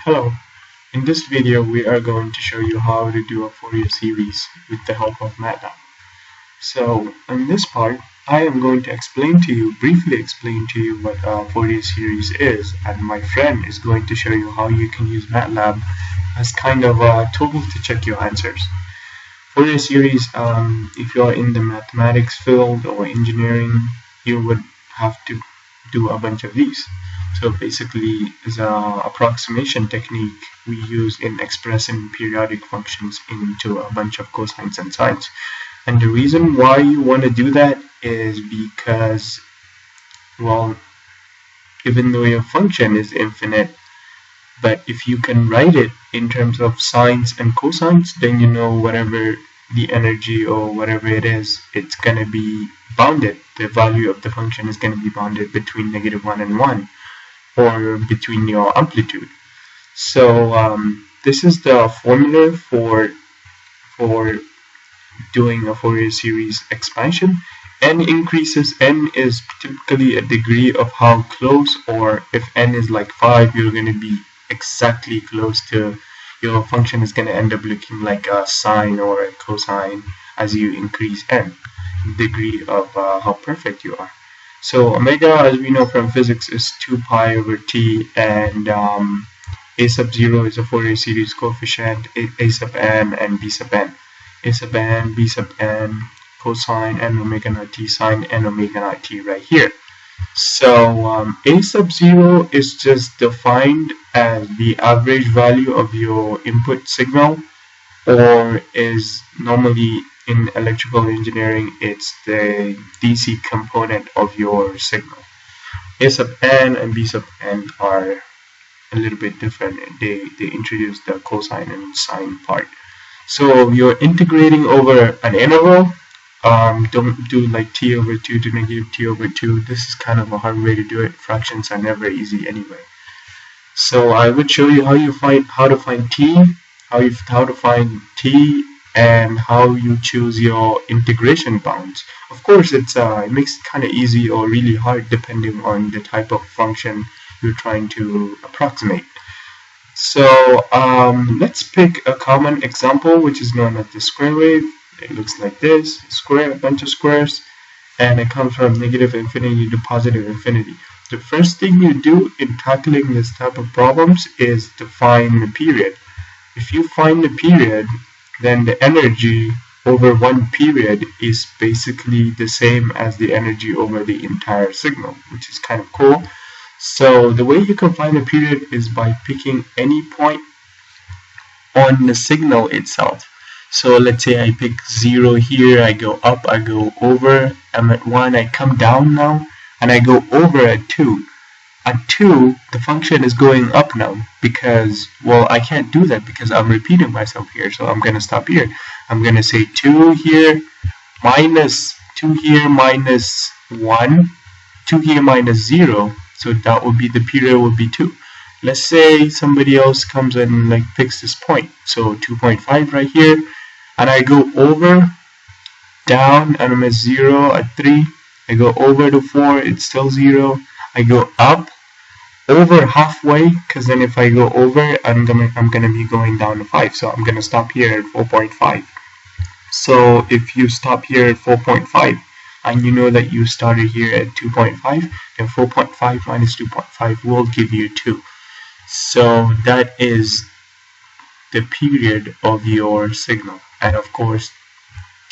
Hello, in this video we are going to show you how to do a Fourier series with the help of Matlab. So in this part I am going to briefly explain to you what a Fourier series is, and my friend is going to show you how you can use Matlab as kind of a tool to check your answers. Fourier series, if you are in the mathematics field or engineering, you would have to do a bunch of these. So basically, is an approximation technique we use in expressing periodic functions into a bunch of cosines and sines. And the reason why you want to do that is because, well, even though your function is infinite, but if you can write it in terms of sines and cosines, then you know whatever the energy or whatever it is, it's going to be bounded. The value of the function is going to be bounded between -1 and 1. Or between your amplitude. So this is the formula for doing a Fourier series expansion. N increases. N is typically a degree of how close, or if n is like 5, you're going to be exactly close to your function is going to end up looking like a sine or a cosine as you increase n, degree of how perfect you are. So omega, as we know from physics, is 2 pi over t, and a sub 0 is a Fourier series coefficient, a sub n and b sub n. A sub n, b sub n, cosine n omega naught t, sine n omega naught t right here. So a sub 0 is just defined as the average value of your input signal, or is normally in electrical engineering, it's the DC component of your signal. A sub n and b sub n are a little bit different. They introduce the cosine and sine part. So you're integrating over an interval. Don't do like t over 2 to negative t over 2. This is kind of a hard way to do it. Fractions are never easy anyway. So I would show you how to find t, how to find t, and how you choose your integration bounds. Of course, it makes it kind of easy or really hard depending on the type of function you're trying to approximate. So let's pick a common example, which is known as the square wave. It looks like this: a bunch of squares, and it comes from negative infinity to positive infinity. The first thing you do in tackling this type of problems is to find the period. If you find the period, then the energy over one period is basically the same as the energy over the entire signal, which is kind of cool. So the way you can find the period is by picking any point on the signal itself. So let's say I pick 0 here, I go up, I go over, I'm at 1, I come down now, and I go over at 2. At 2, the function is going up now because, well, I can't do that because I'm repeating myself here. So I'm going to stop here. I'm going to say 2 here, minus 2 here, minus 1, 2 here, minus 0. So that would be, the period would be 2. Let's say somebody else comes and like picks this point. So 2.5 right here. And I go over, down, and I'm at 0 at 3. I go over to 4, it's still 0. I go up over halfway, because then if I go over, I'm gonna be going down to 5. So I'm gonna stop here at 4.5. So if you stop here at 4.5, and you know that you started here at 2.5, then 4.5 minus 2.5 will give you 2. So that is the period of your signal, and of course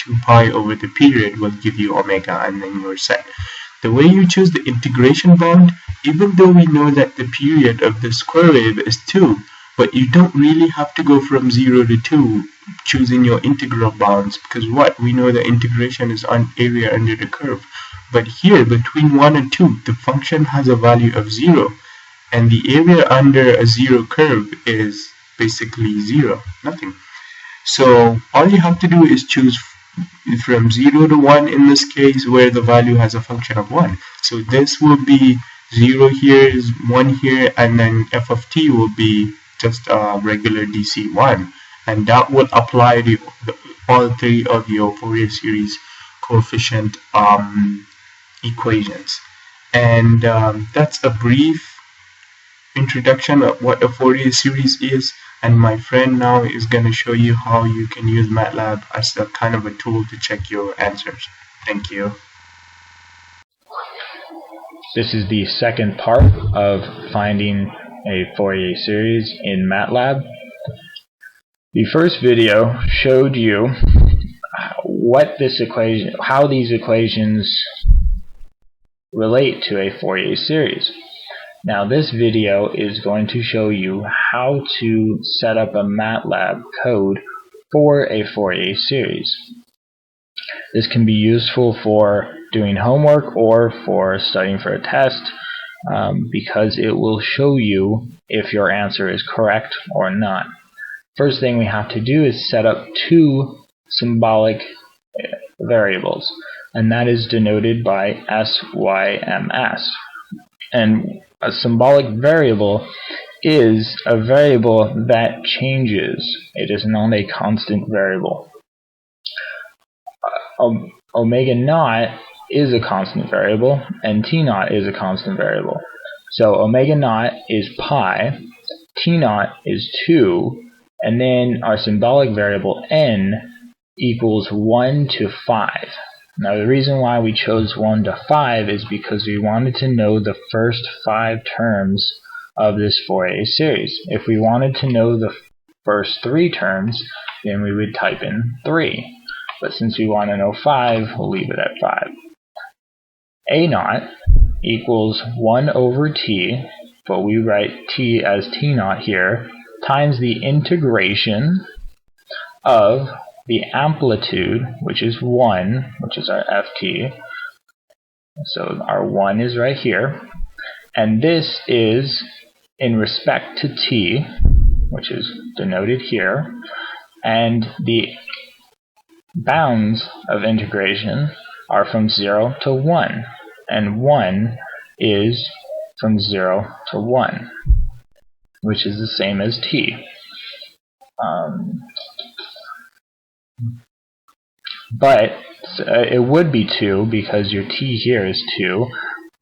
2 pi over the period will give you omega, and then you're set. The way you choose the integration bound, even though we know that the period of the square wave is 2, but you don't really have to go from 0 to 2 choosing your integral bounds, because what? We know the integration is on area under the curve. But here, between 1 and 2, the function has a value of 0, and the area under a 0 curve is basically 0, nothing. So all you have to do is choose from 0 to 1 in this case, where the value has a function of 1. So this will be 0 here, is 1 here, and then f of t will be just a regular DC1. And that will apply to all three of your Fourier series coefficient equations. And that's a brief introduction of what a Fourier series is, and my friend now is going to show you how you can use Matlab as a kind of a tool to check your answers. Thank you. This is the second part of finding a Fourier series in Matlab. The first video showed you how these equations relate to a Fourier series. Now this video is going to show you how to set up a Matlab code for a Fourier series. This can be useful for doing homework or for studying for a test because it will show you if your answer is correct or not. First thing we have to do is set up two symbolic variables, and that is denoted by SYMS. And a symbolic variable is a variable that changes. It is not a constant variable. Omega naught is a constant variable, and T naught is a constant variable. So omega naught is pi, T naught is 2, and then our symbolic variable n equals 1 to 5. Now the reason why we chose 1 to 5 is because we wanted to know the first 5 terms of this Fourier series. If we wanted to know the first 3 terms, then we would type in 3. But since we want to know 5, we'll leave it at 5. A naught equals 1 over t, but we write t as t naught here, times the integration of the amplitude, which is 1, which is our ft. So our 1 is right here. And this is in respect to t, which is denoted here. And the bounds of integration are from 0 to 1. And 1 is from 0 to 1, which is the same as t. But it would be 2 because your t here is 2,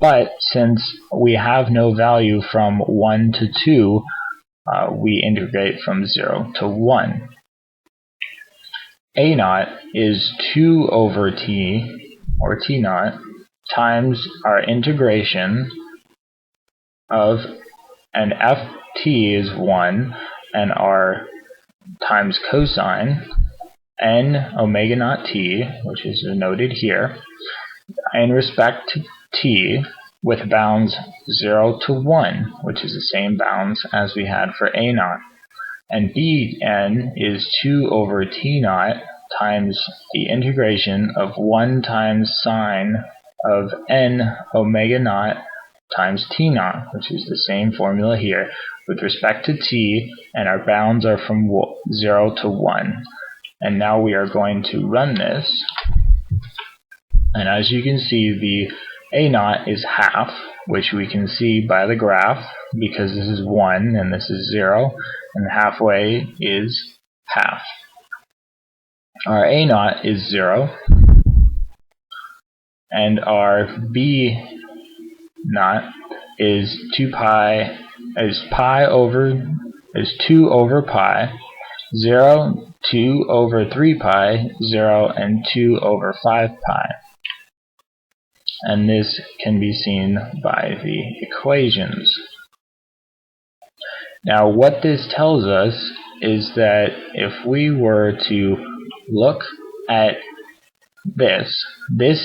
but since we have no value from 1 to 2, we integrate from 0 to 1. A naught is 2 over t, or t naught, times our integration of, and ft is 1, and our times cosine, n omega naught t, which is denoted here, in respect to t, with bounds 0 to 1, which is the same bounds as we had for a naught. And bn is 2 over t naught times the integration of 1 times sine of n omega naught times t naught, which is the same formula here, with respect to t, and our bounds are from 0 to 1. And now we are going to run this, and as you can see, the a naught is half, which we can see by the graph, because this is 1 and this is 0, and halfway is half. Our a naught is 0, and our b naught is 2 over pi, 0, 2 over 3 pi, 0, and 2 over 5 pi. And this can be seen by the equations. Now what this tells us is that if we were to look at this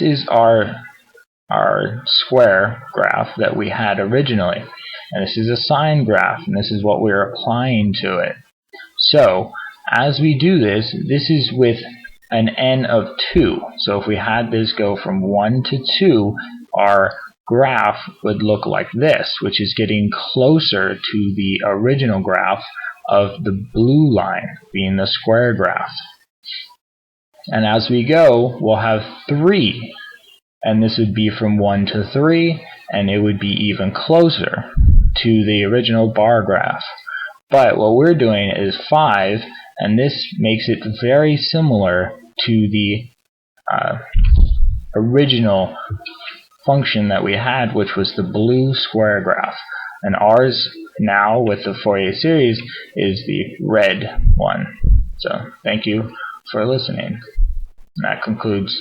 is our square graph that we had originally. And this is a sine graph, and this is what we're applying to it. So as we do this, this is with an n of 2. So if we had this go from 1 to 2, our graph would look like this, which is getting closer to the original graph of the blue line, being the square graph. And as we go, we'll have 3, and this would be from 1 to 3, and it would be even closer to the original bar graph. But what we're doing is 5, and this makes it very similar to the original function that we had, which was the blue square graph. And ours now with the Fourier series is the red one. So thank you for listening. And that concludes